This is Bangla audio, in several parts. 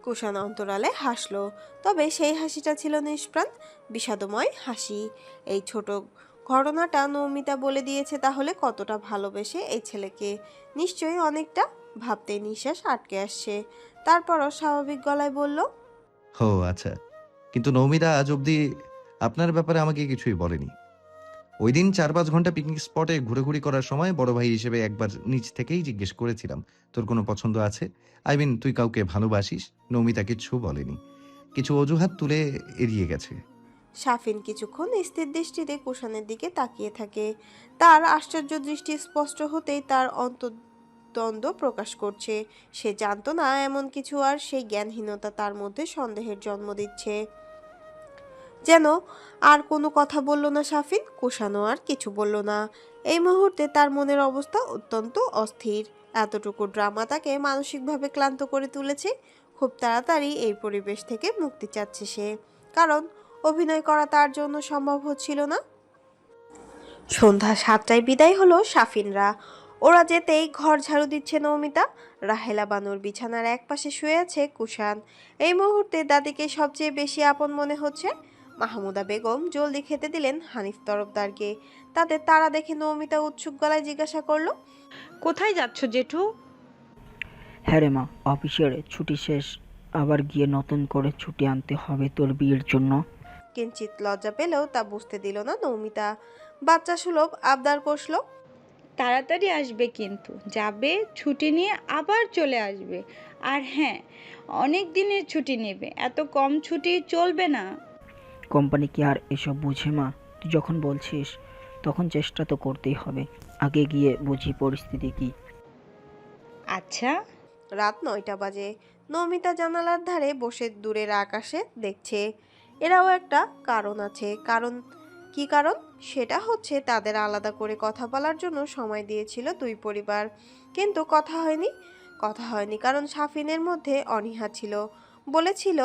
কুষাণ অন্তরালে হাসলো, তবে সেই হাসিটা ছিল নিষ্প্রাণ, বিষাদময় হাসি। এই ছোট ঘটনাটা নৌমিতা বলে দিয়েছে তাহলে কতটা ভালোবেসে এই ছেলেকে। নিশ্চয়ই অনেকটা। ভাবতে নিঃশ্বাস আটকে আসছে। তারপরও স্বাভাবিক গলায় বলল, ও আচ্ছা। কিন্তু নৌমিতা আজ অবধি আপনার ব্যাপারে আমাকে কিছুই বলেনি। ওইদিন ৪-৫ ঘন্টা পিকনিক স্পটে ঘোরাঘুরি করার সময় বড় ভাই হিসেবে একবার নিজ থেকেই জিজ্ঞেস করেছিলাম, তোর কোনো পছন্দ আছে? আই মিন তুই কাউকে ভালোবাসিস? নৌমিতা কিচ্ছু বলেনি। কিছু অজুহাত তুলে এড়িয়ে গেছে। সাফিন কিছুক্ষণ স্থির দৃষ্টিতে কুষাণের দিকে তাকিয়ে থাকে। তার আশ্চর্য দৃষ্টি স্পষ্ট হতেই তার অন্তর্দ্বন্দ্ব প্রকাশ করছে। সে জানতো না এমন কিছু, আর সেই জ্ঞানহীনতা তার মধ্যে সন্দেহের জন্ম দিচ্ছে। যেন আর কোনো কথা বলল না সাফিন, কুষাণও আর কিছু বলল না। এই মুহূর্তে তার মনের অবস্থা অত্যন্ত অস্থির। এতটুকু ড্রামা তাকে মানসিকভাবে ক্লান্ত করে তুলেছে। খুব তাড়াতাড়ি এই পরিবেশ থেকে মুক্তি চাচ্ছে সে, কারণ অভিনয় করা তার জন্য সম্ভব হচ্ছিল না। সন্ধ্যা 7টায় বিদায় হলো সাফিনরা। ওরা যেতেই ঘর ঝাড়ু দিচ্ছে নৌমিতা। রাহেলা বানুর বিছানার একপাশে শুয়ে আছে কুষাণ। এই মুহূর্তে দাদিকে সবচেয়ে বেশি আপন মনে হচ্ছে। মাহমুদা বেগম জলদি খেতে দিলেন হানিফ তরফদারকে। তাদের তাড়া দেখে নৌমিতা উৎসুক গলায় জিজ্ঞাসা করলো, কোথায় যাচ্ছ জেঠু? হ্যাঁ রে মা, অফিসের ছুটি শেষ, আবার গিয়ে নতুন করে ছুটি আনতে হবে তোর বিয়ের জন্য। কিঞ্চিত লজ্জা পেলেও তা বুঝতে দিল না নৌমিতা। বাচ্চা সুলভ আবদার কষলো, তাড়াতাড়ি আসবে, কিন্তু যাবে ছুটি নিয়ে আবার চলে আসবে। আর হ্যাঁ, অনেক দিনের ছুটি নেবে, এত কম ছুটি চলবে না। কোম্পানি কি আর এসব বুঝে মা? তুই যখন বলছিস তখন চেষ্টা তো করতেই হবে। আগে গিয়ে বুঝি পরিস্থিতি কি। আচ্ছা। রাত 9টা বাজে। নমিতা জানালার ধারে বসে দূরের আকাশে দেখছে। এরাও একটা কারণ আছে। কারণ কি কারণ? সেটা হচ্ছে তাদের আলাদা করে কথা বলার জন্য সময় দিয়েছিল দুই পরিবার, কিন্তু কথা হয়নি কারণ সাফিনের মধ্যে অনীহা ছিল। বলেছিল,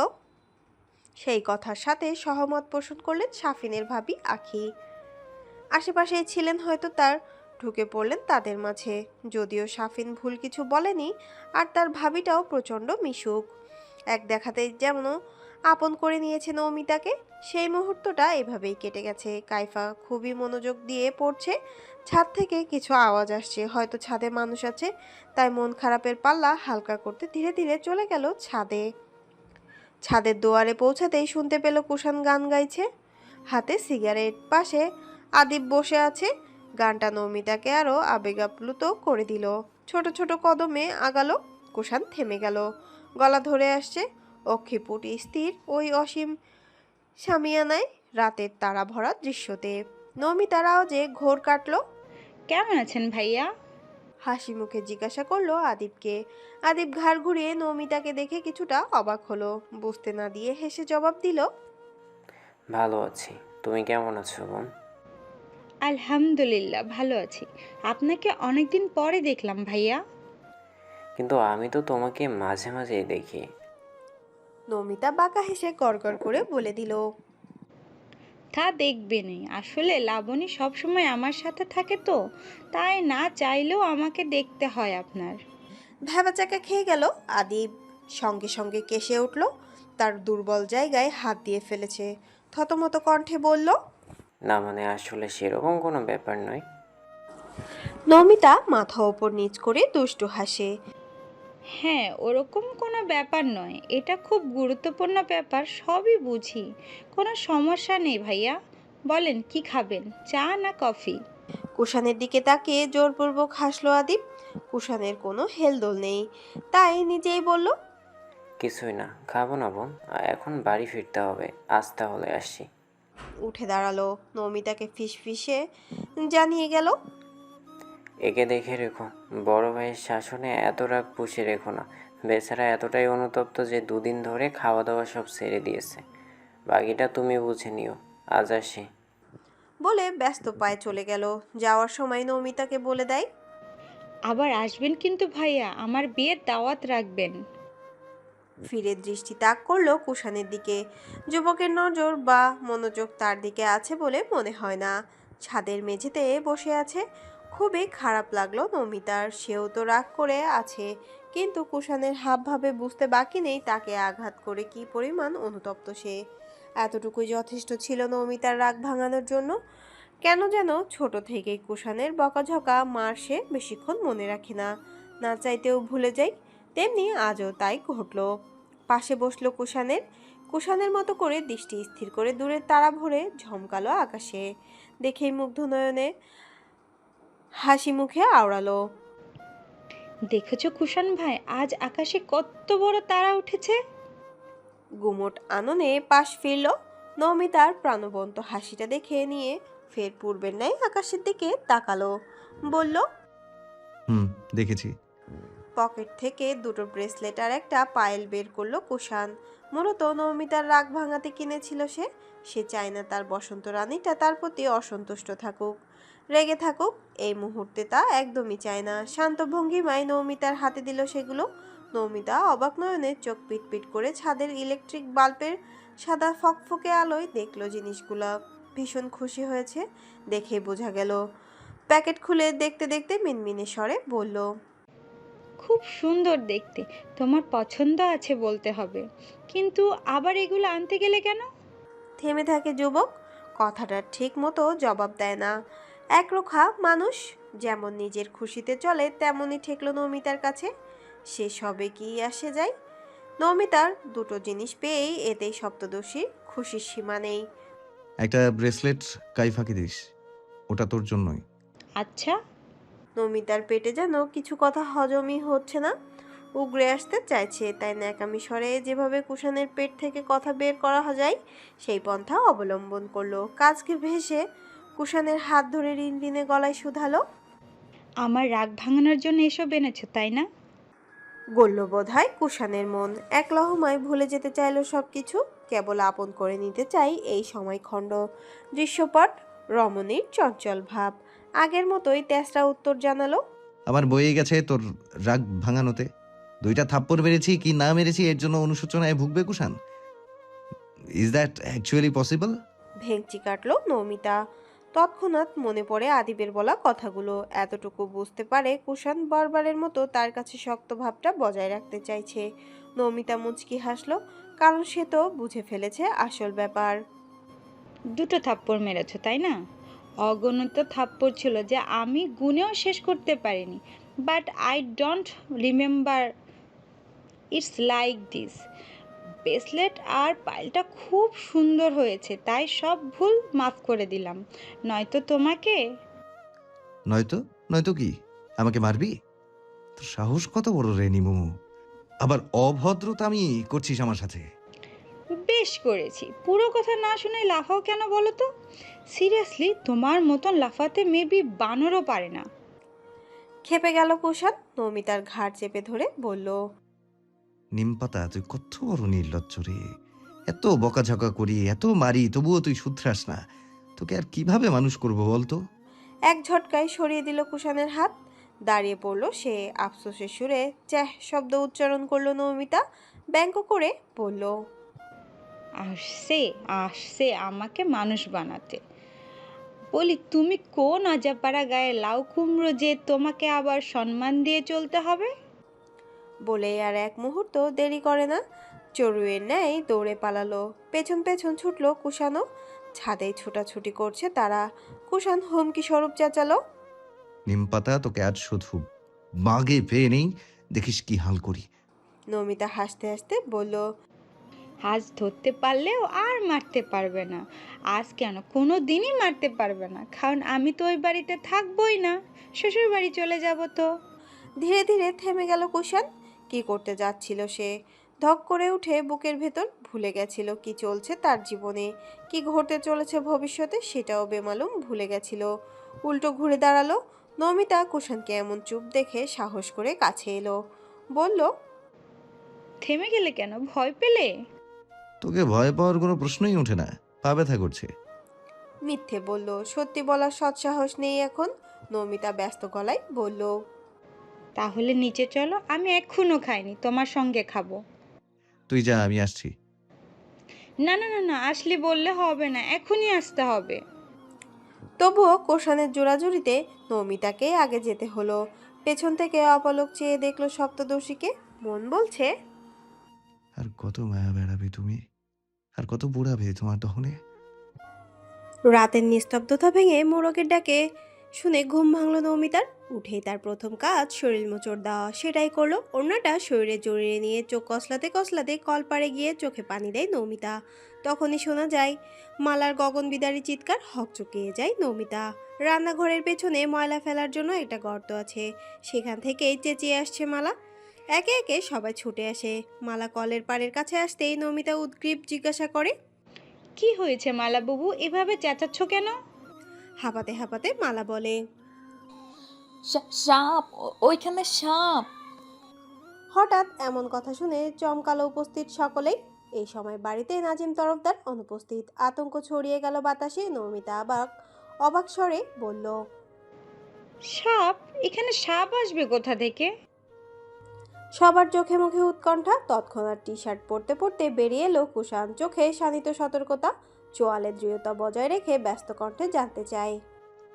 সেই কথার সাথে সহমত পোষণ করলেন সাফিনের ভাবি আখি। আশেপাশেই ছিলেন হয়তো তার, ঢুকে পড়লেন তাদের মাঝে। যদিও সাফিন ভুল কিছু বলেনি, আর তার ভাবিটাও প্রচণ্ড মিশুক। এক দেখাতেই যেমন আপন করে নিয়েছে নৌমিতাকে। সেই মুহূর্তটা এভাবেই কেটে গেছে। কাইফা খুবই মনোযোগ দিয়ে পড়ছে। ছাদ থেকে কিছু আওয়াজ আসছে, হয়তো ছাদে মানুষ আছে। তাই মন খারাপের পাল্লা হালকা করতে ধীরে ধীরে চলে গেল ছাদে। ছাদের দুয়ারে পৌঁছাতেই শুনতে পেল কুষাণ গান গাইছে, হাতে সিগারেট। পাশে আদিব বসে আছে। গানটা নৌমিতাকে আরো আবেগাপ্লুত করে দিল। ছোট ছোট কদমে আগালো। কুষাণ থেমে গেল, গলা ধরে আসছে। অক্ষিপুট স্থির ওই অসীম সামিয়ানায়, রাতের তারা ভরা দৃশ্যতে। নৌমিতারাও যে ঘোর কাটলো। কেমন আছেন ভাইয়া? হাসি মুখে জিজ্ঞাসা করলো আদিবকে। আদিব ঘাড় ঘুরিয়ে নৌমিতাকে দেখে কিছুটা অবাক হলো। বুঝতে না দিয়ে হেসে জবাব দিল, ভালো আছি। তুমি কেমন আছো বোন? আলহামদুলিল্লাহ ভালো আছি। আপনাকে অনেকদিন পরে দেখলাম ভাইয়া। কিন্তু আমি তো তোমাকে মাঝে মাঝেই দেখি। নমিতা বাঁকা হেসে গড়গড় করে বলে দিল, তা দেখবেনই, আসলে লাবণী সবসময় আমার সাথে থাকে তো, তাই না চাইলেও আমাকে দেখতে হয় আপনার। ভ্যাবাচাকা খেয়ে গেল আদিব। সঙ্গে সঙ্গে কেসে উঠল। তার দুর্বল জায়গায় হাত দিয়ে ফেলেছে। থতমত কণ্ঠে বলল, না মানে আসলে সেরকম কোনো ব্যাপার নয়। নমিতা মাথা ওপর নিচ করে দুষ্টু হাসে। হ্যাঁ, ওরকম কোনো ব্যাপার নয়, এটা খুব গুরুত্বপূর্ণ ব্যাপার, সবই বুঝি। কোনো সমস্যা নেই ভাইয়া। বলেন কি খাবেন, চা না কফি? কুষাণের দিকে তাকিয়ে জোরপূর্বক হাসলো আদিব। কুষাণের কোনো হেলদোল নেই, তাই নিজেই বলল, কিছুই না, খাবো না বোন। এখন বাড়ি ফিরতে হবে, আজ তাহলে আসি। উঠে দাঁড়ালো। নমিতাকে ফিসফিসে জানিয়ে গেল, একে দেখে রেখো। বড় ভাইয়ের শাসনে এত রাগ পুষে রেখো না। বেচারা এতটাই অনুতপ্ত যে দুদিন ধরে খাওয়া দাওয়া সব ছেড়ে দিয়েছে। বাকিটা তুমি বুঝে নিও। আজ আসি। বলে ব্যস্ত পায়ে চলে গেল। যাওয়ার সময় নমিতাকে বলে দেয়, আবার আসবেন কিন্তু ভাইয়া, আমার বিয়ের দাওয়াত রাখবেন। ফিরে দৃষ্টি তাক করলো কুষাণের দিকে। যুবকের নজর বা মনোযোগ তার দিকে আছে বলে মনে হয় না। ছাদের মেঝেতে বসে আছে। খুবই খারাপ লাগলো নমিতার। সেও তো রাগ করে আছে, কিন্তু কুষাণের হাবভাবে বুঝতে বাকি নেই তাকে আঘাত করে কি পরিমাণ অনুতপ্ত সে। এতটুকুই যথেষ্ট ছিল নমিতার রাগ ভাঙানোর জন্য। কেন যেন ছোট থেকেই কুষাণের বকাঝকা মার সে বেশিক্ষণ মনে রাখে না, না চাইতেও ভুলে যায়। তেমনি আজও তাই ঘটল। পাশে বসলো কুষাণের। কুষাণের মতো করে দৃষ্টি স্থির করে দূরের তারা ভরে ঝমকালো আকাশে। দেখেই মুগ্ধ নয়নে হাসি মুখে আওড়ালো। দেখেছো কুষাণ ভাই, আজ আকাশে কত বড় তারা উঠেছে। গুমোট আননে পাশ ফিরল। নমিতার প্রাণবন্ত হাসিটা দেখে নিয়ে ফের পূর্বের ন্যায় আকাশের দিকে তাকালো। বলল, দেখেছি। পকেট থেকে দুটো ব্রেসলেট আর একটা পায়েল বের করলো কুষাণ। মূলত নমিতার রাগ ভাঙাতে কিনেছিল সে। সে চায় না তার বসন্ত রানীটা তার প্রতি অসন্তুষ্ট থাকুক, রেগে থাকুক। এই মুহূর্তে তা একদমই চায় না। শান্ত ভঙ্গিমায় নৌমিতার হাতে দিল সেগুলো। নৌমিতা অবাক নয়নে চোখ পিটপিট করে ছাদের ইলেকট্রিক বাল্বের সাদা ফকফকে আলোয় দেখলো জিনিসগুলো। ভীষণ খুশি হয়েছে, দেখে বোঝা গেল। প্যাকেট খুলে দেখতে দেখতে মিনমিনে স্বরে বলল, খুব সুন্দর দেখতে, তোমার পছন্দ আছে বলতে হবে। কিন্তু আবার এগুলো আনতে গেলে কেন? থেমে থাকে যুবক। কথাটা ঠিক মতো জবাব দেয় না। একরোখা মানুষ, যেমন নিজের খুশিতে চলে তেমনই ঠেকলো নমিতার কাছে। সে সবে কি আসে যায়। নমিতার দুটো জিনিস পেয়েই এতেই সপ্তদোষী, খুশির সীমা নেই। একটা ব্রেসলেট কাইফাকে দিস, ওটা তোর জন্যই। আচ্ছা। নমিতার পেটে যেন কিছু কথা হজমই হচ্ছে না, উগরে আসতে চাইছে। তাই ন্যাকামি স্বরে যেভাবে কুষাণের পেট থেকে কথা বের করা যায় সেই পন্থা অবলম্বন করলো। কাজকে ভেসে কুষাণের হাত ধরে রিনরিনে গলায় শুধালো, আমার রাগ ভাঙানোর জন্য এসব এনেছো তাই না? গল্ল বোধহয় কুষাণের মন। এক লহমায় ভুলে যেতে চাইল সবকিছু, কেবল আপন করে নিতে চাই এই সময়খণ্ড, দৃশ্যপট, রমণীর চঞ্চল ভাব। আগের মতোই তেসরা উত্তর জানালো, আমার বয়ে গেছে তোর রাগ ভাঙানোতে। 2টা থাপ্পড় মেরেছি কি না মেরেছি এর জন্য অনুশোচনায় ভুগবে Kushan? Is that actually possible? ভেঙচি কাটলো নমিতা। তৎক্ষণাৎ মনে পড়ে আদিবের বলা কথাগুলো। এতটুকু বুঝতে পারে কুষাণ বারবারের মতো তার কাছে শক্ত ভাবটা বজায় রাখতে চাইছে। নমিতা মুচকি হাসলো, কারণ সে তো বুঝে ফেলেছে আসল ব্যাপার। দুটো থাপ্পড় মেরেছো তাই না? অগণিত থাপ্পড় ছিল যে আমি গুনেও শেষ করতে পারিনি। But I don't remember it's like this. Bracelet আর পাইলটা খুব সুন্দর হয়েছে, তাই সব ভুল মাফ করে দিলাম। নয়তো তোমাকে। নয়তো? নয়তো কি? আমাকে মারবি? তোর সাহস কত বড় রে নিমু! আবার অভদ্রতামি করছিস আমার সাথে? বেশ করেছি, পুরো কথা না শুনে লাফাও কেন বলো তো? সিরিয়াসলি, তোমার মতন লাফাতে মেবি বানরও পারে না। খেপে গেল কুষাণ। নমিতার ঘাড় চেপে ধরে বলল, নিমপাতা, তুই কত বড় নির্লজ্জ রে! এত বকাঝকা করি, এত মারি, তবুও তুই শুধরাস না। তোকে আর কিভাবে মানুষ করবো বলতো? এক ঝটকায় সরিয়ে দিল কুষাণের হাত। দাঁড়িয়ে পড়ল সে। আফসোসের সুরে চ্যাহ শব্দ উচ্চারণ করলো নমিতা। ব্যঙ্গ করে বলল, আসছে আসছে আমাকে মানুষ বানাতে। বলি, তুমি কোন অজাপাড়া গায়ে লাউ কুমড়ো যে তোমাকে আবার সম্মান দিয়ে চলতে হবে? বলে আর এক মুহূর্ত দেরি করে না, চড়ুইয়ের ন্যায় দৌড়ে পালালো। পেছন পেছন ছুটলো কুষাণও। ছাদে ছুটাছুটি করছে তারা। কুষাণ হুমকি স্বরূপ চেঁচালো, নিমপাতা, তোকে আজ শুধু বাগে পেয়ে নেই, দেখিস কি হাল করি। নমিতা হাসতে হাসতে বলল, আজ ধরতে পারলেও আর মারতে পারবে না। আজ কেন, কোনো দিনই মারতে পারবে না, কারণ আমি তো ওই বাড়িতে থাকবোই না। শ্বশুর বাড়ি চলে যাব তো। ধীরে ধীরে থেমে গেল কুষাণ। কি করতে যাচ্ছিল সে? ধক করে উঠে বুকের ভেতর ভুলে গেছিল কি চলছে তার জীবনে, কি ঘটতে চলেছে ভবিষ্যতে সেটাও বেমালুম ভুলে গেছিল। উল্টো ঘুরে দাঁড়ালো। নমিতা কুষাণকে এমন চুপ দেখে সাহস করে কাছে এলো। বলল, থেমে গেলে কেন, ভয় পেলে? তোকে ভয় পাওয়ার কোনো প্রশ্নই ওঠে না, পা ব্যথা করছে। মিথ্যে বলল, সত্যি বলার সৎসাহস নেই এখন। নমিতা ব্যস্ত গলায় বলল, তাহলে নিচে চলো, আমি এখনো খাইনি, তোমার সঙ্গে খাবো। তুই যা, আমি আসছি। না না না না, আসলে বললে হবে না, এখনই আসতে হবে। তবুও কুষাণের জোড়াজুড়িতে নমিতাকে আগে যেতে হলো। পেছন থেকে অপলক চেয়ে দেখলো সপ্তদর্শীকে। মন বলছে, আর কত মায়া বেড়াবে তুমি, আর কত বুড়াবে তোমার দহনে। রাতের নিস্তব্ধতা ভেঙে মোরগের ডাকে শুনে ঘুম ভাঙল নৌমিতার। উঠেই তার প্রথম কাজ শরীর মোচড় দেওয়া, সেটাই করলো। অন্যটা শরীরে জড়িয়ে নিয়ে চোখ কসলাতে কসলাতে কলপাড়ে গিয়ে চোখে পানি দেয় নৌমিতা। তখনই শোনা যায় মালার গগন বিদারী চিৎকার। হকচকিয়ে যায় নৌমিতা। রান্নাঘরের পেছনে ময়লা ফেলার জন্য একটা গর্ত আছে, সেখান থেকেই চেঁচিয়ে আসছে মালা। একে একে সবাই ছুটে আসে। মালা কলের পাড়ের কাছে আসতেই নৌমিতা উদ্গ্রীব জিজ্ঞাসা করে, কি হয়েছে মালাবাবু, এভাবে চেঁচাচ্ছ কেন? হাঁপাতে হাঁপাতে মালা বলে, সাপ, ওইখানে সাপ। হঠাৎ এমন কথা শুনে চমকালো উপস্থিত সকলেই। এই সময় বাড়িতে নাজিম তরফদার অনুপস্থিত। আতঙ্ক ছড়িয়ে গেল বাতাসে। নৌমিতা অবাক স্বরে বলল, সাপ? এখানে সাপ আসবে কোথা থেকে? সবার চোখে মুখে উৎকণ্ঠা। তৎক্ষণাৎ টি শার্ট পরতে পরতে বেরিয়ে এলো কুষাণ। চোখে শানিত সতর্কতা, চোয়ালে দৃঢ়তা বজায় রেখে ব্যস্ত কণ্ঠে জানতে চায়,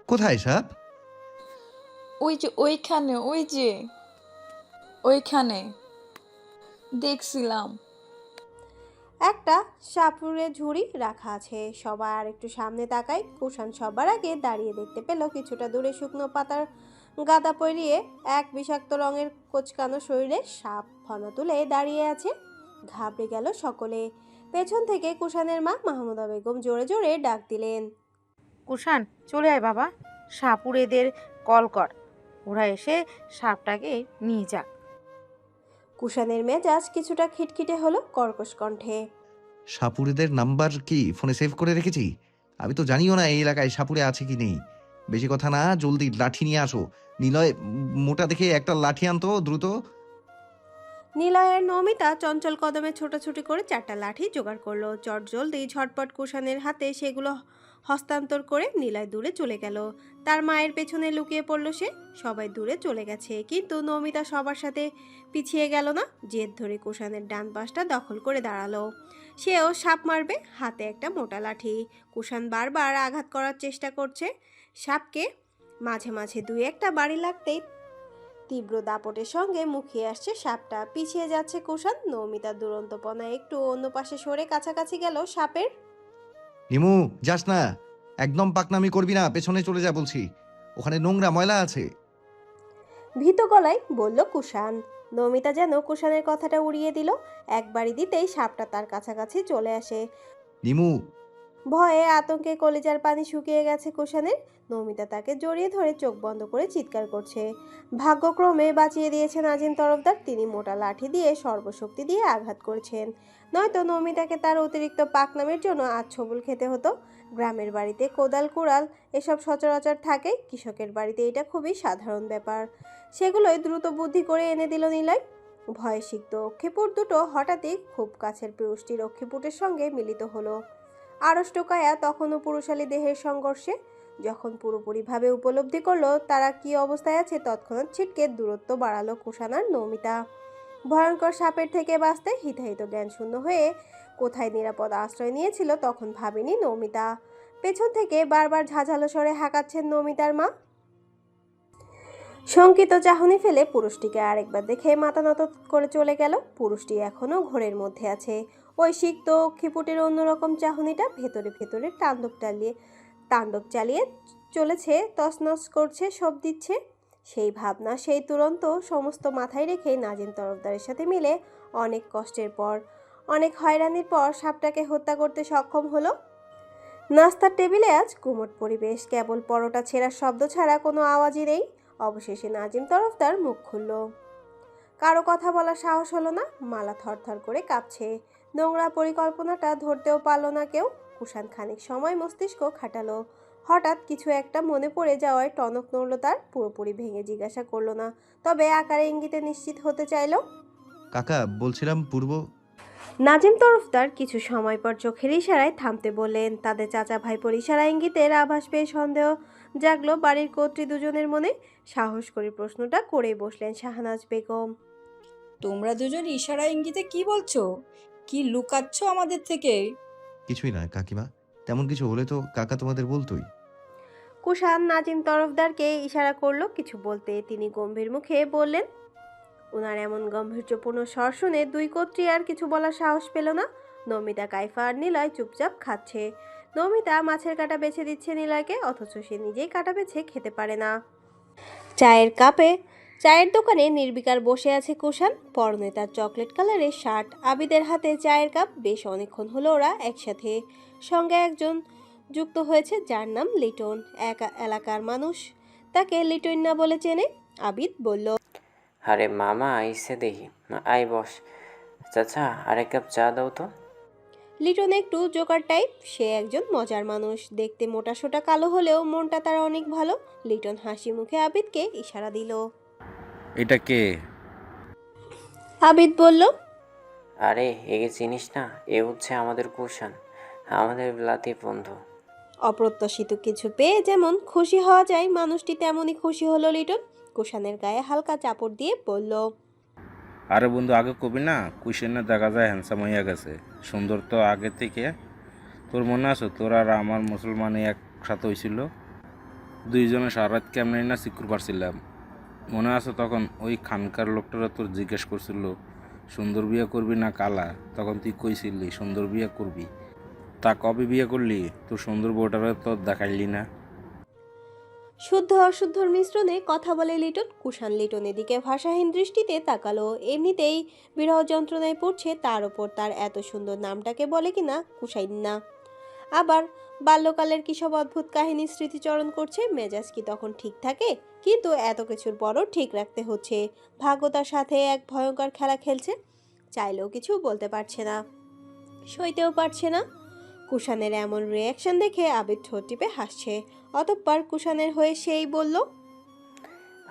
কোথায় সাপ? ওই যে ওইখানে, ওইখানে দেখছিলাম। একটা সাপুরে ঝুড়ি রাখা আছে। সবাই আর একটু সামনে তাকায়। কুষাণ সবার আগে দাঁড়িয়ে দেখতে পেল কিছুটা দূরে শুকনো পাতার গাদা পরিয়ে এক বিষাক্ত রঙের কোচকানো শরীরে সাপ ফনা তুলে দাঁড়িয়ে আছে। ঘাবড়ে গেল সকলে। পেছন থেকে কুষাণের মা মাহমুদা বেগম জোরে জোরে ডাক দিলেন, কুষাণ, চলে আয় বাবা, সাপুড়েদের কল কর, ওরা এসে সাপটাকে নিয়ে যাক। কুষাণের মেজাজ কিছুটা খিটখিটে হলো। কর্কশ কণ্ঠে, সাপুরেদের নাম্বার কি ফোনে সেভ করে রেখেছি? আমি তো জানিও না এই এলাকায় সাপুরে আছে কি নেই। বেশি কথা না, জলদি লাঠি নিয়ে আসো। নিলয়, মোটা দেখে একটা লাঠি আনতো দ্রুত। নিলয়ের নমিতা চঞ্চল কদমে ছোটাছুটি করে 4টা লাঠি জোগাড় করলো। জলদি ঝটপট কুষাণের হাতে সেগুলো হস্তান্তর করে নিলয় দূরে চলে গেল। তার মায়ের পেছনে লুকিয়ে পড়ল সে। সবাই দূরে চলে গেছে, কিন্তু নমিতা সবার সাথে পিছিয়ে গেল না। জেদ ধরে কুষাণের ডান পাশটা দখল করে দাঁড়ালো। সেও সাপ মারবে, হাতে একটা মোটা লাঠি। কুষাণ বারবার আঘাত করার চেষ্টা করছে সাপকে। মাঝে মাঝে দুই একটা বাড়ি লাগতেই তীব্র দাপটের সঙ্গে মুখিয়ে আসছে সাপটা। পিছিয়ে যাচ্ছে কুষাণ। নৌমিতার দুরন্তপনা একটু অন্য পাশে সরে কাছাকাছি গেল সাপের। নিমু, যাস না, একদম পাকনামি করবি না, পেছনে চলে যা বলছি, ওখানে নোংরা ময়লা আছে। ভীত গলায় বলল কুষাণ। নৌমিতা যেন কুষাণের কথাটা উড়িয়ে দিল। একবারই দিতেই সাপটা তার কাছাকাছি চলে আসে। নিমু, ভয়ে আতঙ্কে কলিজার পানি শুকিয়ে গেছে কুষাণের। নৌমিতা তাকে জড়িয়ে ধরে চোখ বন্ধ করে চিৎকার করছে। ভাগ্যক্রমে বাঁচিয়ে দিয়েছেন নাজিম তরফদার। তিনি মোটা লাঠি দিয়ে সর্বশক্তি দিয়ে আঘাত করেছেন, নয়তো নৌমিতাকে তার অতিরিক্ত পাকনামের জন্য আজ ছবল খেতে হতো। গ্রামের বাড়িতে কোদাল কুড়াল এসব সচরাচর থাকে, কৃষকের বাড়িতে এটা খুবই সাধারণ ব্যাপার। সেগুলোই দ্রুত বুদ্ধি করে এনে দিল নিলয়। ভয়ে সিক্ত অক্ষিপুট দুটো হঠাৎই খুব কাছের পুরুষটির অক্ষিপুটের সঙ্গে মিলিত হলো। আড়ষ্টকায়া তখনও পুরুষালী দেহের সংঘর্ষে। যখন পুরোপুরিভাবে উপলব্ধি করলো তারা কি অবস্থায় আছে, তৎক্ষণাৎ ছিটকে দূরত্ব বাড়ালো কুষাণ আর নৌমিতা। ভয়ঙ্কর সাপের থেকে বাঁচতে হিতাহিত জ্ঞানশূন্য হয়ে কোথায় নিরাপদ আশ্রয় নিয়েছিল তখন ভাবেনি নৌমিতা। পেছন থেকে বারবার ঝাঁঝালো স্বরে হাঁকাচ্ছেন নৌমিতার মা। শঙ্কিত চাহনি ফেলে পুরুষটিকে আরেকবার দেখে মাথা নত করে চলে গেল। পুরুষটি এখনো ঘোরের মধ্যে আছে। ওই সিক্ত অক্ষিপুটের অন্যরকম চাহনিটা ভেতরে ভেতরে তাণ্ডব চালিয়ে চলেছে, তছনছ করছে, সব দিচ্ছে। সেই ভাবনা, সেই তুরন্ত সমস্ত মাথায় রেখে নাজিম তরফদারের সাথে মিলে অনেক কষ্টের পর, অনেক হয়রানির পর সাপটাকে হত্যা করতে সক্ষম হলো। নাস্তার টেবিলে আজ গুমট পরিবেশ। কেবল পরোটা ছেঁড়ার শব্দ ছাড়া কোনো আওয়াজই নেই। অবশেষে নাজিম তরফদার মুখ খুলল। কারো কথা বলার সাহস হলো না। মালা থরথর করে কাঁপছে। নোংরা পরিকল্পনাটা ধরতেও পারল না কেউ। কুষাণ খানিক সময় মস্তিষ্ক খাটালো। হঠাৎ কিছু একটা মনে পড়ে যাওয়ায় টনক নড়ল তার। পুরোপুরি ভেঙে জিজ্ঞাসা করলো না, তবে আকারে ইঙ্গিতে নিশ্চিত হতে চাইল। কাকা বলছিলাম পূর্ব। নাজিম তরফদার কিছু সময় পর চোখের ইশারায় থামতে বললেন। তাদের চাচা ভাইপোর ইশারা ইঙ্গিতের আভাস পেয়ে সন্দেহ জাগলো বাড়ির কর্ত্রী দুজনের মনে। সাহস করে প্রশ্নটা করেই বসলেন শাহনাজ বেগম। তোমরা দুজন ইশারা ইঙ্গিতে কি বলছো? কি লুকাচ্ছ আমাদের থেকে? কিছুই না কাকিমা, তেমন কিছু হলে তো কাকা তোমাদের বলতোই। কুষাণ নাজিম তরফদারকে ইশারা করলো কিছু বলতে। তিনি গম্ভীর মুখে বললেন। ওনার এমন গাম্ভীর্যপূর্ণ স্বর শুনে দুই কর্ত্রী আর কিছু বলার সাহস পেল না। নমিতা, কাইফা আর নিলয় চুপচাপ খাচ্ছে। নমিতা মাছের কাঁটা বেছে দিচ্ছে নিলয়কে, অথচ সে নিজেই কাঁটা বেছে খেতে পারে না। চায়ের দোকানে নির্বিকার বসে আছে কুষাণ, পরনে তার চকলেট কালারের শার্ট। আবিদের হাতে চায়ের কাপ। বেশ অনেকক্ষণ হলো ওরা একসাথে। সঙ্গে একজন যুক্ত হয়েছে যার নাম লিটন। এলাকার মানুষ তাকে লিটন না বলে চেনে। আবিদ বলল, আরে মামা আইসে দেখি। আই বস। চাচা আরেক কাপ চা দাও তো। লিটন একটু জোকার টাইপ। সে একজন মজার মানুষ। দেখতে মোটাসোটা কালো হলেও মনটা তার অনেক ভালো। লিটন হাসি মুখে আবিদকে ইশারা দিল। এটা কে? আবিদ বলল, আরে একে চিনিস না? এ হচ্ছে আমাদের কুষাণ, আমাদের বিলাতি বন্ধু। অপ্রত্যাশিত কিছু পেয়ে যেমন খুশি হওয়া যায়, মানুষটি তেমনই খুশি হলো লিটন। কুষাণের গায়ে হালকা চাপড় দিয়ে বলল, আরে বন্ধু, আগে কবি না কুশিনে দেখা যায় হ্যান্ডসাম হইয়া গেছে, সুন্দর তো আগে থেকে। তোর মনে আছে তোর আর আমার মুসলমানে একসাথে হয়েছিল, দুইজনে সারা রাত কেমনি না চিকুর পারছিলাম। মনে আছে তখন ওই খানকার লোকটারা তোর জিজ্ঞেস করছিল সুন্দর বিয়ে করবি না কালা, তখন তুই কইছিলি সুন্দর বিয়ে করবি। তা কবে বিয়ে করলি? তোর সুন্দর বউটারে তো দেখাইলি না। শুদ্ধ অশুদ্ধর মিশ্রণে কথা বলে লিটন। কুষাণ লিটনের দিকে ভাষাহীন দৃষ্টিতে তাকালো। এমনিতেই বিরহ যন্ত্রণায় পড়ছে, তার ওপর তার এত সুন্দর নামটাকে বলে কিনা কুষাইন না। আবার বাল্যকালের কি সব অদ্ভুত কাহিনী স্মৃতিচরণ করছে। মেজাজ কি তখন ঠিক থাকে? কিন্তু এত কিছুর পরও ঠিক রাখতে হচ্ছে। ভাগ্য তার সাথে এক ভয়ঙ্কর খেলা খেলছে। চাইলেও কিছু বলতে পারছে না, সইতেও পারছে না। কুষাণের এমন রিয়াকশন দেখে আবিদ ঠোঁট টিপে হাসছে। অতঃপর কুষাণের হয়ে সেই বলল,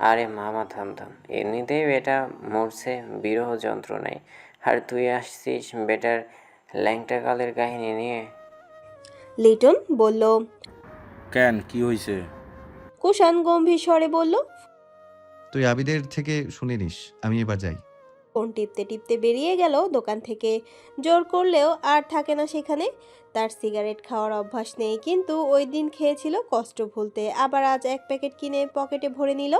আরে মামা থাম থাম, এমনিতেই বেটা মরছে বিরহ যন্ত্রণায়, আর তুই আসছিস বেটার ল্যাংটা কালের কাহিনী নিয়ে। লিটন বলল। কেন, কি হয়েছে? কুষাণ গম্ভীর স্বরে বলল, তুই আবিদের থেকে শুনে নিস, আমি এবার যাই। ফোন টিপতে টিপতে বেরিয়ে গেল দোকান থেকে। জোর করলেও আর থাকে না সেখানে। তার সিগারেট খাওয়ার অভ্যাস নেই, কিন্তু ওই দিন খেয়েছিল কষ্ট ভুলতে। আবার আজ এক প্যাকেট কিনে পকেটে ভরে নিল।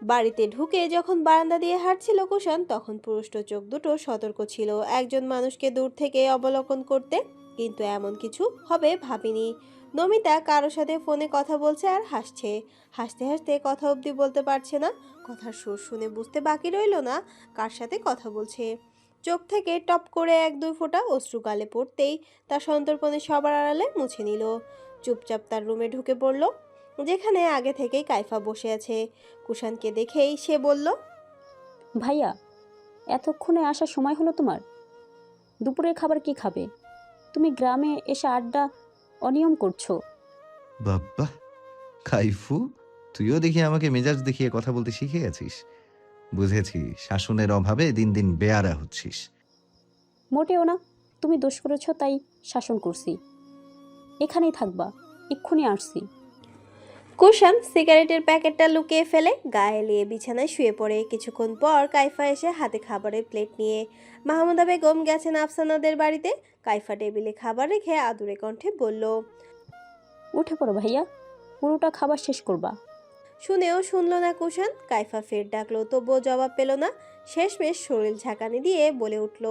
বাড়িতে ঢুকে যখন বারান্দা দিয়ে হাঁটছিল কুষাণ, তখন পুরুষ্ট চোখ দুটো সতর্ক ছিল একজন মানুষকে দূর থেকে অবলোকন করতে। কিন্তু এমন কিছু হবে ভাবিনি। নমিতা কারোর সাথে ফোনে কথা বলছে আর হাসছে। হাসতে হাসতে কথা অবধি বলতে পারছে না। কথার সুর শুনে বুঝতে বাকি রইল না কার সাথে কথা বলছে। চোখ থেকে টপ করে এক দুই ফোঁটা অশ্রু গালে পড়তেই তার সন্তর্পণে সবার আড়ালে মুছে নিল। চুপচাপ তার রুমে ঢুকে পড়ল, যেখানে আগে থেকেই কাইফা বসে আছে। কুষাণকে দেখেই সে বলল, ভাইয়া, এতক্ষণে আসার সময় হলো তোমার? দুপুরের খাবার কি খাবে? তুমি গ্রামে এসে আড্ডা অনিয়ম করছো। বাব্বা, কাইফু, তুইও দেখি আমাকে মেজাজ দেখিয়ে কথা বলতে শিখে গেছিস। বুঝেছি, শাসনের অভাবে দিন দিন বেয়ারা হচ্ছিস। মোটেও না, তুমি দোষ করেছো তাই শাসন করছি। এখানেই থাকবা, এক্ষুনি আসছি। কুষাণ সিগারেটের প্যাকেটটা লুকিয়ে ফেলে গায়ে এলিয়ে বিছানায় শুয়ে পড়ে। কিছুক্ষণ পর কাইফা এসে হাতে খাবারের প্লেট নিয়ে। মাহমুদা বেগম গেছেন আফসানাদের বাড়িতে। কাইফা টেবিলে খাবার রেখে আদুরে কণ্ঠে বলল, উঠে পড়ো ভাইয়া, পুরোটা খাবার শেষ করবা। শুনেও শুনল না কুষাণ। কাইফা ফের ডাকলো, তবুও জবাব পেল না। শেষমেশ শরীর ঝাঁকানি দিয়ে বলে উঠল,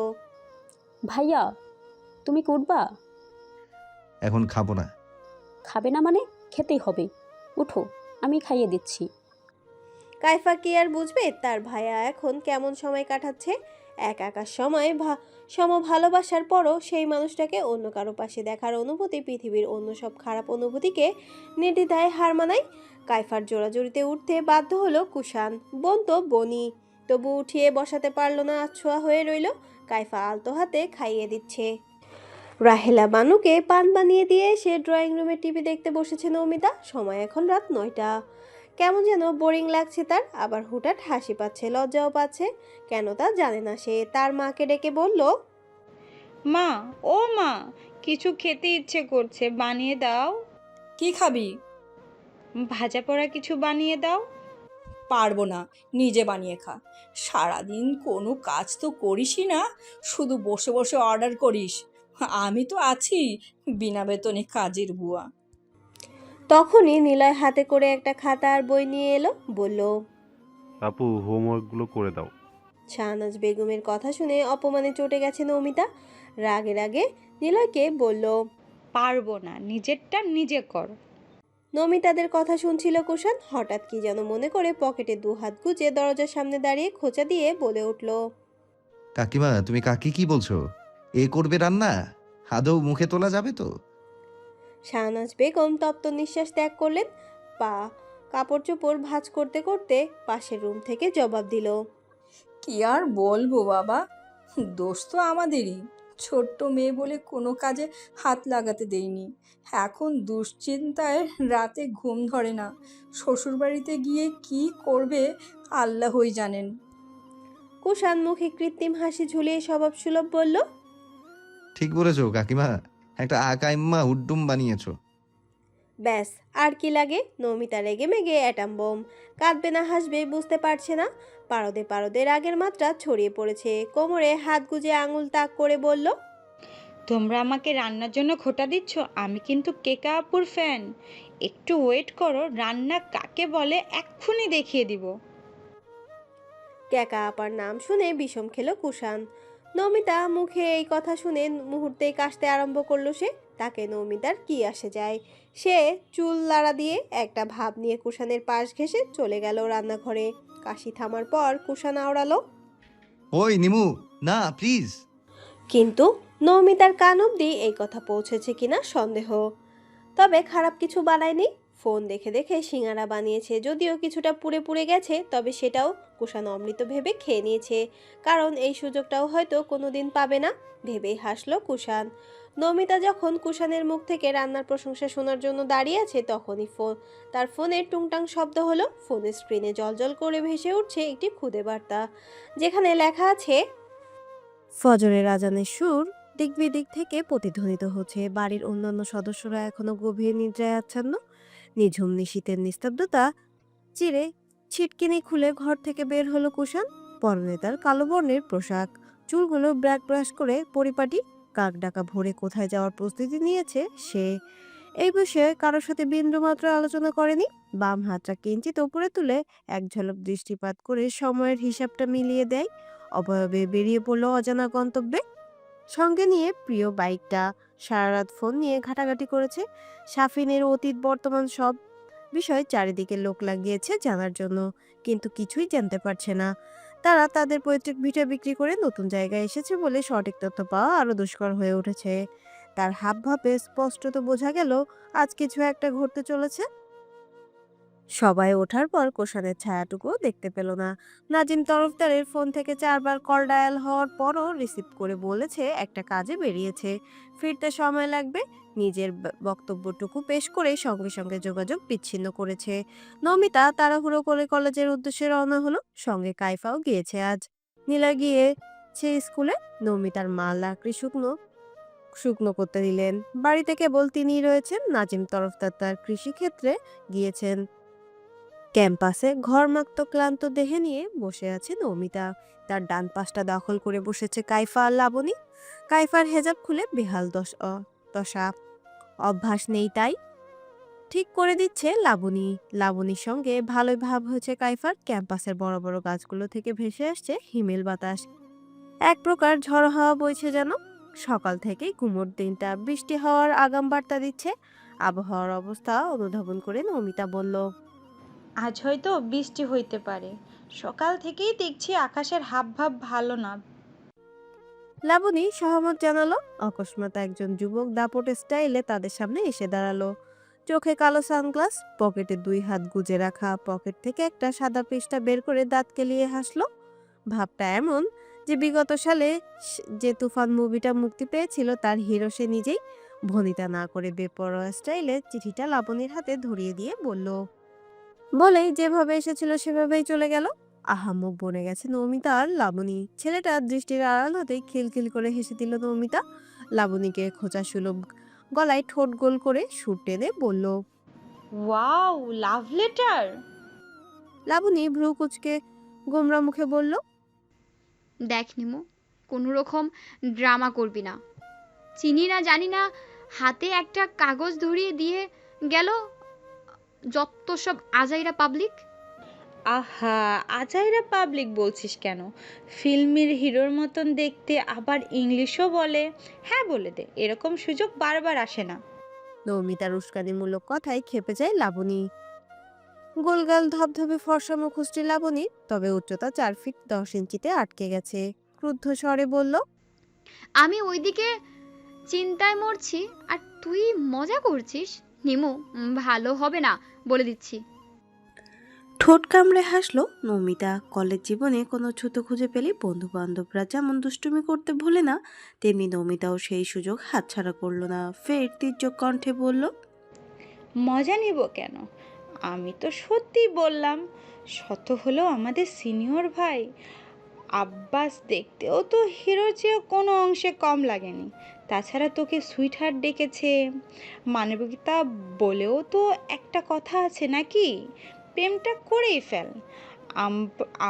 ভাইয়া, তুমি কি উঠবা? এখন খাবো না। খাবে না মানে? খেতেই হবে। উঠো, আমি খাইয়ে দিচ্ছি। কাইফা কি আর বুঝবে তার ভাইয়া এখন কেমন সময় কাটাচ্ছে। একাকার সময় ভালোবাসার পরও সেই মানুষটাকে অন্য কারো পাশে দেখার অনুভূতি পৃথিবীর অন্য সব খারাপ অনুভূতিকে নির্দ্বিধায় হার মানায়। কাইফার জোড়াজুড়িতে উঠতে বাধ্য হলো কুষাণ। বোন তো বনি, তবু উঠিয়ে বসাতে পারল না, আছোয়া হয়ে রইল। কাইফা আলতো হাতে খাইয়ে দিচ্ছে। রাহেলা বানুকে পান বানিয়ে দিয়ে সে ড্রয়িং রুমে টিভি দেখতে বসেছে নমিতা। সময় এখন রাত 9টা। কেমন যেন বোরিং লাগছে তার। আবার হুটহাট হাসি পাচ্ছে, লজ্জাও পাচ্ছে। কেন তা জানে না সে। তার মাকে ডেকে বলল, মা, ও মা, কিছু খেতে ইচ্ছে করছে, বানিয়ে দাও। কি খাবি? ভাজা পোড়া কিছু বানিয়ে দাও। পারবো না, নিজে বানিয়ে খা। সারাদিন কোনো কাজ তো করিসই না, শুধু বসে বসে অর্ডার করিস। আমি তো আছি বিনা বেতনে কাজের বুয়া। তখনই নিলয় হাতে করে একটা খাতা আর বই নিয়ে এলো, বলল, আপু হোমওয়ার্কগুলো করে দাও। শাহনাজ বেগমের কথা শুনে অপমানে চটে গেছে নমিতা। রাগে রাগে নিলয়কে বলল, পারবো না, নিজেরটা নিজে কর। নমিতাদের কথা শুনছিল কুষাণ। হঠাৎ কি যেন মনে করে পকেটে 2 হাত গুজে দরজার সামনে দাঁড়িয়ে খোঁচা দিয়ে বলে উঠল, কাকিমা, তুমি কাকে কি বলছো? এ করবে রান্না? আদৌ মুখে তোলা যাবে তো? শাহনাজ বেগম তপ্ত নিঃশ্বাস ত্যাগ করলেন। কাপড় চোপড় ভাঁজ করতে করতে পাশের রুম থেকে জবাব দিল, কি আর বলবো বাবা, দোষ তো আমাদেরই। ছোট্ট মেয়ে বলে কোনো কাজে হাত লাগাতে দেইনি। এখন দুশ্চিন্তায় রাতে ঘুম ধরে না। শ্বশুরবাড়িতে গিয়ে কি করবে আল্লাহই জানেন। কুষাণ মুখে কৃত্রিম হাসি ঝুলিয়ে স্বভাব সুলভ বলল, ঠিক বলেছো কাকিমা, একটা আকাইম্মা হুড্ডুম বানিয়েছো। ব্যাস আর কি লাগে? নমিতা রেগে মেগে অ্যাটাম বোম। কাঁদবে না হাসবে বুঝতে পারছে না। পারদে পারদে রাগের মাত্রা ছড়িয়ে পড়েছে। কোমরে হাত গুজে আঙুল তাক করে বলল, তোমরা আমাকে রান্নার জন্য খোটা দিচ্ছ? আমি কিন্তু কেকা আপুর ফ্যান। একটু ওয়েট করো, রান্না কাকে বলে এক্ষুনি দেখিয়ে দিব। ক্যাকা আপার নাম শুনে বিষম খেল কুষাণ। নমিতা মুখে এই কথা শুনে মুহূর্তেই কাশতে আরম্ভ করলো সে। তাকে নমিতার কি আসে যায়? সে চুল লাড়া দিয়ে একটা ভাব নিয়ে কুষাণের পাশ ঘেঁষে চলে গেল রান্নাঘরে। কাশি থামার পর কুষাণ আওড়ালো, ওই নিমু, না প্লিজ। কিন্তু নমিতার কান অব্দি এই কথা পৌঁছেছে কিনা সন্দেহ। তবে খারাপ কিছু বানায়নি। ফোন দেখে দেখে সিঙ্গারা বানিয়েছে, যদিও কিছুটা পুড়ে পুড়ে গেছে, তবে সেটাও কুষাণ অমৃত ভেবে খেয়ে নিয়েছে, কারণ এই সুযোগটাও হয়তো কোনোদিন পাবে না ভেবেই হাসলো কুষাণ। নমিতা যখন কুষাণের মুখ থেকে রান্নার প্রশংসা শোনার জন্য দাঁড়িয়ে আছে, তখনই তার ফোনের টুংটাং শব্দ হলো। ফোনের স্ক্রিনে জলজল করে ভেসে উঠছে একটি খুদে বার্তা, যেখানে লেখা আছে, ফজরের আজানের সুর দিক বিদিক থেকে প্রতিধ্বনিত হচ্ছে। বাড়ির অন্যান্য সদস্যরা এখনো গভীর নিদ্রায় আচ্ছন্ন। নিঝুম নিশীতের নিস্তব্ধতা চিরে ছিটকিনি খুলে ঘর থেকে বের হলো কুষাণ। পরনে তার কালো বর্ণের পোশাক, চুলগুলো ব্রাক ব্রাশ করে পরিপাটি। কাক ডাকা ভোরে কোথায় যাওয়ার প্রস্তুতি নিয়েছে সে। এই বিষয়ে কারোর সাথে বিন্দুমাত্র আলোচনা করেনি। বাম হাতটা কিঞ্চিত ওপরে তুলে এক ঝলক দৃষ্টিপাত করে সময়ের হিসাবটা মিলিয়ে দেয়। অবয়বে বেরিয়ে পড়লো অজানা গন্তব্যে। সঙ্গে নিয়ে প্রিয় বাইকটা। সারা রাত ফোন নিয়ে ঘাটাঘাটি করেছে। সাফিনের অতীত বর্তমান সব বিষয় চারিদিকে লোক লাগিয়েছে জানার জন্য, কিন্তু কিছুই জানতে পারছে না। তারা তাদের পৈতৃক ভিটা বিক্রি করে নতুন জায়গায় এসেছে বলে সঠিক তথ্য পাওয়া আরো দুষ্কর হয়ে উঠেছে। তার হাবভাবে স্পষ্টত বোঝা গেল আজ কিছু একটা ঘটতে চলেছে। সবাই ওঠার পর কুষাণের ছায়াটুকুও দেখতে পেল না। নাজিম তরফদারের ফোন থেকে 4 বার কল ডায়াল হওয়ার পরও রিসিভ করে বলেছে একটা কাজে বেরিয়েছে, ফিরতে সময় লাগবে। নিজের বক্তব্যটুকু পেশ করে সঙ্গে সঙ্গে যোগাযোগ বিচ্ছিন্ন করেছে। নমিতা তাড়াহুড়ো করে কলেজের উদ্দেশ্যে রওনা হলো। সঙ্গে কাইফাও গিয়েছে আজ। নীলা গিয়েছে স্কুলে। নমিতার মা লাকড়ি শুকনো শুকনো করতে দিলেন। বাড়িতে কেবল তিনিই রয়েছেন। নাজিম তরফদার তার কৃষিক্ষেত্রে গিয়েছেন। ক্যাম্পাসে ঘরমাক্ত ক্লান্ত দেহে নিয়ে বসে আছে নমিতা। তার ডান পাশটা দখল করে বসেছে কাইফা আর লাবণী। কাইফার হেজাব খুলে বেহাল দশা, অভ্যাস নেই তাই ঠিক করে দিচ্ছে লাবণী। লাবণীর সঙ্গে ভালোই ভাব হয়েছে কাইফার। ক্যাম্পাসের বড় বড় গাছগুলো থেকে ভেসে আসছে হিমেল বাতাস। এক প্রকার ঝড়ো হাওয়া বইছে যেন। সকাল থেকেই গুমোট দিনটা বৃষ্টি হওয়ার আগাম বার্তা দিচ্ছে। আবহাওয়ার অবস্থা অনুধাবন করে নমিতা বলল, আজ হয়তো বৃষ্টি হইতে পারে। সকাল থেকেই দেখছি আকাশের হাবভাব ভালো না। লাবণী সহমত জানালো। অকস্মাৎ একজন যুবক দাপটে স্টাইলে তাদের সামনে এসে দাঁড়ালো। চোখে কালো সানগ্লাস, পকেটে 2 হাত গুজে রাখা। পকেট থেকে একটা সাদা পৃষ্ঠা বের করে দাঁত কেলিয়ে হাসলো। ভাবটা এমন যে বিগত সালে যে তুফান মুভিটা মুক্তি পেয়েছিল তার হিরো সে নিজেই। ভনিতা না করে বেপরোয়া স্টাইলে চিঠিটা লাবণীর হাতে ধরিয়ে দিয়ে বলেই যেভাবে এসেছিল সেভাবেই চলে গেল। আহাম্মক বনে গেছে নমিতা আর লাবণী। ছেলেটা দৃষ্টির আড়াল হতেই খিলখিল করে হেসে দিল নমিতা। লাবণীকে খোঁচা সুলভ গলায় ঠোঁট গোল করে সুর টেনে বলল, ওয়াও, লাভ লেটার। লাবণী ভ্রু কুচকে গোমরা মুখে বলল, দেখ নিমু, কোনো রকম ড্রামা করবি না। চিনি না জানি না, হাতে একটা কাগজ ধরিয়ে দিয়ে গেল যত সব আজাইরা পাবলিক। আহা, আজাইরা পাবলিক বলছিস কেন? ফিল্মের হিরোর মতন দেখতে, আবার ইংলিশও বলে। হ্যাঁ বলে দে, এরকম সুযোগ বারবার আসে না। নৌমিতার উস্কানিমূলক কথায় ক্ষেপে যায় লাবণী। গোলগাল ধবধবে ফর্সা মুখশ্রী লাবণী, তবে উচ্চতা 4 ফিট 10 ইঞ্চিতে আটকে গেছে। ক্রুদ্ধ স্বরে বলল, আমি ওইদিকে চিন্তায় মরছি আর তুই মজা করছিস। নিমু, ভালো হবে না বলে দিচ্ছি। ঠোঁট কামড়ে হাসলো নৌমিতা। কলেজ জীবনে কোনো ছুতো খুঁজে পেলে বন্ধু বান্ধবরা যেমন দুষ্টুমি করতে ভোলে না, তেমনি নৌমিতাও সেই সুযোগ হাতছাড়া করলো না। ফের তীর্যক কণ্ঠে বলল, মজা নিব কেন? আমি তো সত্যি বললাম। শত হলো আমাদের সিনিয়র ভাই। আব্বাস দেখতেও তো হিরোর চেয়েও কোনো অংশে কম লাগেনি। তাছাড়া তোকে সুইটহার্ট ডেকেছে, মানবিকতা বলেও তো একটা কথা আছে নাকি? প্রেমটা করেই ফেল,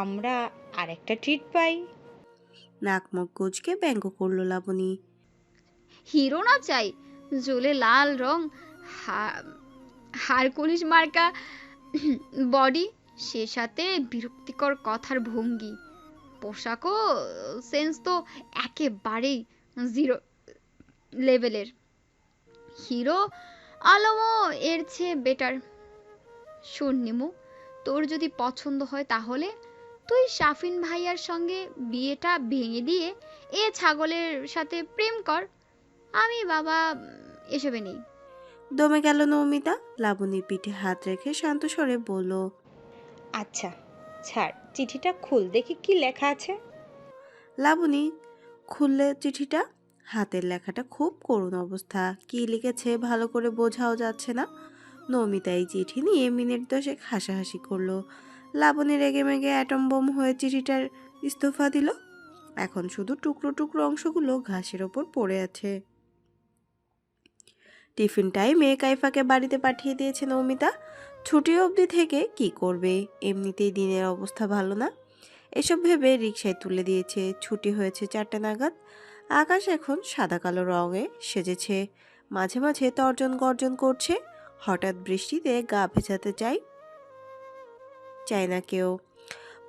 আমরা আরেকটা ট্রিট পাই। নাক মুখ কুঁচকে ব্যঙ্গ করলো লাবণী। হিরো না চাই, জ্বলে লাল রং, হারকুলিস মার্কা বডি, সে সাথে বিরক্তিকর কথার ভঙ্গি, পোশাকও সেন্স তো একেবারেই জিরো লেভেলের। হিরো আলমও এর চেয়ে বেটার। শোন নিমু, তোর যদি পছন্দ হয় তাহলে তুই শাফিন ভাইয়ার সঙ্গে বিয়েটা ভেঙে দিয়ে এ ছাগলের সাথে প্রেম কর। আমি বাবা এসবে নেই। দমে গেল নৌমিতা। লাবণীর পিঠে হাত রেখে শান্ত স্বরে বলল, আচ্ছা ছাড়, চিঠিটা খুল দেখি কি লেখা আছে। লাবণী খুললে চিঠিটা। হাতের লেখাটা খুব করুণ অবস্থা। কি লিখেছে ভালো করে বোঝাও যাচ্ছে না। নৌমিতা এই চিঠি নিয়ে মিনিট 10 হাসাহাসি করলো। লাবণী রেগে মেগে অ্যাটম বোম হয়ে চিঠিটার ইস্তফা দিল। এখন শুধু টুকরো টুকরো অংশগুলো ঘাসের ওপর পড়ে আছে। টিফিন টাইমে কাইফাকে বাড়িতে পাঠিয়ে দিয়েছে নৌমিতা। ছুটি অবধি থেকে কি করবে, এমনিতেই দিনের অবস্থা ভালো না। এসব ভেবে রিকশায় তুলে দিয়েছে। ছুটি হয়েছে 4টে নাগাদ। আকাশ এখন সাদা কালো রঙে সেজেছে, মাঝে মাঝে তর্জন গর্জন করছে। হঠাৎ বৃষ্টিতে গা ভেজাতে চায় না কেউ।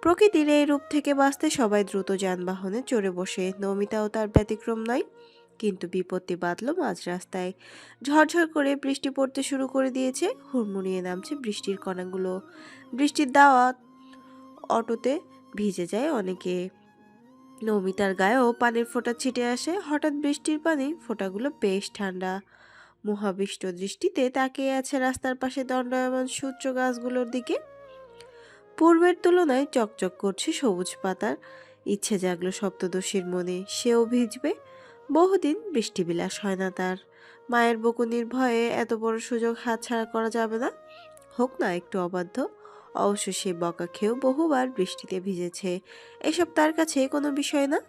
প্রকৃতির এই রূপ থেকে বাঁচতে সবাই দ্রুত যানবাহনে চড়ে বসে। নৌমিতাও তার ব্যতিক্রম নয়। কিন্তু বিপত্তি বাঁধল মাঝ রাস্তায়। ঝরঝর করে বৃষ্টি পড়তে শুরু করে দিয়েছে। হুড়মুড়িয়ে নামছে বৃষ্টির কণাগুলো। বৃষ্টির দাওয়াত অটোতে ভিজে যায় অনেকে। নৌমিতার গায়েও পানির ফোঁটা ছিটে আসে। হঠাৎ বৃষ্টির পানি ফোঁটাগুলো বেশ ঠান্ডা। মোহাবিষ্ট দৃষ্টিতে তাকিয়ে আছে রাস্তার পাশে দণ্ডায়মান সূত্র গাছগুলোর দিকে। পূর্বের তুলনায় চকচক করছে সবুজ পাতার। ইচ্ছে জাগলো সপ্তদশীর মনে, সেও ভিজবে। বহুদিন বৃষ্টিবিলাস হয় না তার। মায়ের বকুনির ভয়ে এত বড় সুযোগ হাতছাড়া করা যাবে না। হোক না একটু অবাধ্য। অবশ্য সে বকা খেয়েও বহুবার বৃষ্টিতে ভিজেছে। এসব তার কাছে কোনো বিষয় না।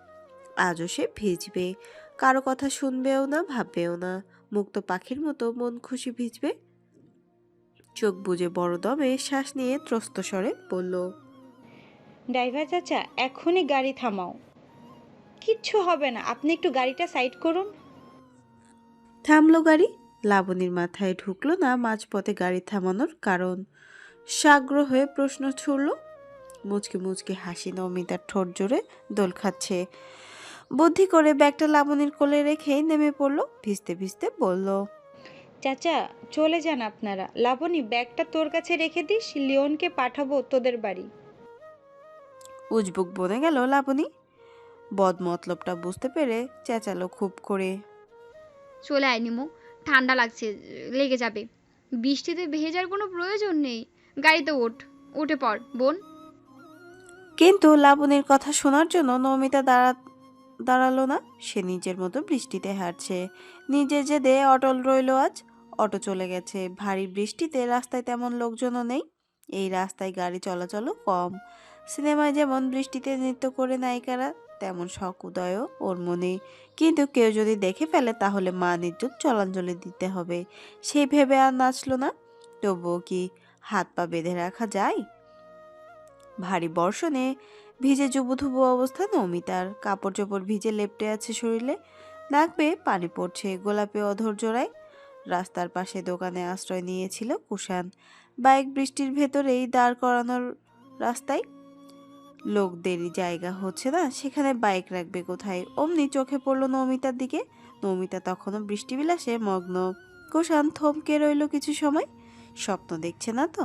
আজও সে ভিজবে। কারো কথা শুনবেও না, ভাববেও না। মুক্ত পাখির মতো মন খুশি ভিজবে। চোখ বুজে বড় দমে শ্বাস নিয়ে ত্রস্ত স্বরে বলল, ড্রাইভার চাচা, এখনই গাড়ি থামাও। কিচ্ছু হবে না, আপনি একটু গাড়িটা সাইড করুন। থামলো গাড়ি। লাবণীর মাথায় ঢুকলো না মাঝপথে গাড়ি থামানোর কারণ। সাগ্র হয়ে প্রশ্ন ছুড়ল। মুচকি মুচকি হাসি নৌমিতার ঠোঁট জোরে দোল খাচ্ছে। বুদ্ধি করে ব্যাগটা লাবণীর কোলে রেখেই নেমে পড়লো। ভিজতে ভিজতে বলল, চাচা চলে যান আপনারা। লাবণী, ব্যাগটা তোর কাছে রেখে দিস, লিওনকে পাঠাবো তোদের বাড়ি। উজবুক বনে গেল লাবণী। বদ মতলবটা বুঝতে পেরে চেঁচালো খুব করে, চলে আয় নিমু, ঠান্ডা লাগছে, লেগে যাবে। বৃষ্টিতে ভেজার কোনো প্রয়োজন নেই। গাড়িতে ওঠ, উঠে পড় বোন। কিন্তু লাবণীর কথা শোনার জন্য নৌমিতা দাঁড়ালো না। সে নিজের মতো বৃষ্টিতে হাঁটছে। নিজের জেদে অটল রইল আজ। অটো চলে গেছে। ভারী বৃষ্টিতে রাস্তায় তেমন লোকজনও নেই। এই রাস্তায় গাড়ি চলাচলও কম। সিনেমায় যেমন বৃষ্টিতে নৃত্য করে নায়িকারা, তেমন শখ উদয়ও ওর মনে। কিন্তু কেউ যদি দেখে ফেলে তাহলে মান ইজ্জত জলাঞ্জলি দিতে হবে। সেই ভেবে আর নাচলো না। তবুও কি হাত পা বেঁধে রাখা যায়? ভারী বর্ষণে ভিজে জুবুথুবু অবস্থা নৌমিতার। কাপড় চোপড় ভিজে লেপ্টে আছে শরীরে। নাক বেয়ে পানি পড়ছে। গোলাপে অধর জোড়ায়। রাস্তার পাশে দোকানে আশ্রয় নিয়েছিল কুষাণ। বাইক বৃষ্টির ভেতরেই দাঁড় করানোর রাস্তায়। লোকদেরই জায়গা হচ্ছে না, সেখানে বাইক রাখবে কোথায়? অমনি চোখে পড়ল নৌমিতার দিকে। নৌমিতা তখনও বৃষ্টিবিলাসে মগ্ন। কুষাণ থমকে রইল কিছু সময়। স্বপ্ন দেখছে না তো?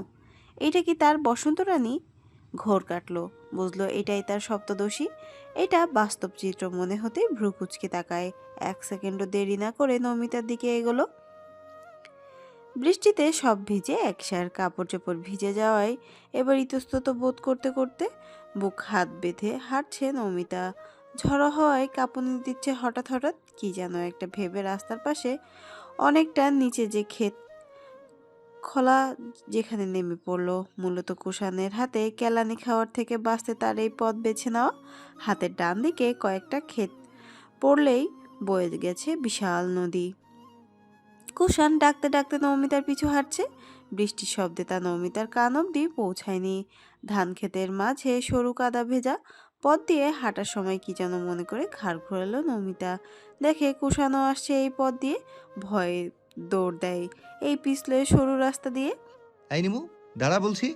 এটা কি তার বসন্ত রানী? ঘোর কাটলো, বুঝলো এটাই তার সপ্তদোষী। এটা বাস্তব চিত্র মনে হতেই ভ্রু কুচকে তাকায়। 1 সেকেন্ডও দেরি না করে নৌমিতার দিকে এগোলো। বৃষ্টিতে সব ভিজে একসার, কাপড় চোপড় ভিজে যাওয়ায় এবার ইতস্তত বোধ করতে করতে বুক হাত বেঁধে হাঁটছে নৌমিতা। ঝড়ো হওয়ায় কাঁপুনি দিচ্ছে হঠাৎ হঠাৎ। কি যেন একটা ভেবে রাস্তার পাশে অনেকটা নিচে যে ক্ষেত খোলা, যেখানে নেমে পড়লো। মূলত কুষাণের হাতে কেলানি খাওয়ার থেকে বাঁচতে তার এই পথ বেছে নেওয়া। হাতের ডান দিকে কয়েকটা ক্ষেত পড়লেই বয়ে গেছে বিশাল নদী। কুষাণ ডাকতে ডাকতে নৌমিতার পিছু হাঁটছে। বৃষ্টির শব্দে তা নৌমিতার কান অব্দি পৌঁছায়নি। ধান ক্ষেতের মাঝে সরু কাদা ভেজা পথ দিয়ে হাঁটার সময় কি যেন মনে করে ঘাড় ঘোরালো নৌমিতা। দেখে কুষাণও আসছে এই পথ দিয়ে। ভয়ে দৌড় দেয় এই পিছলে সরু রাস্তা দিয়ে। এই নিমু, দাঁড়া বলছি।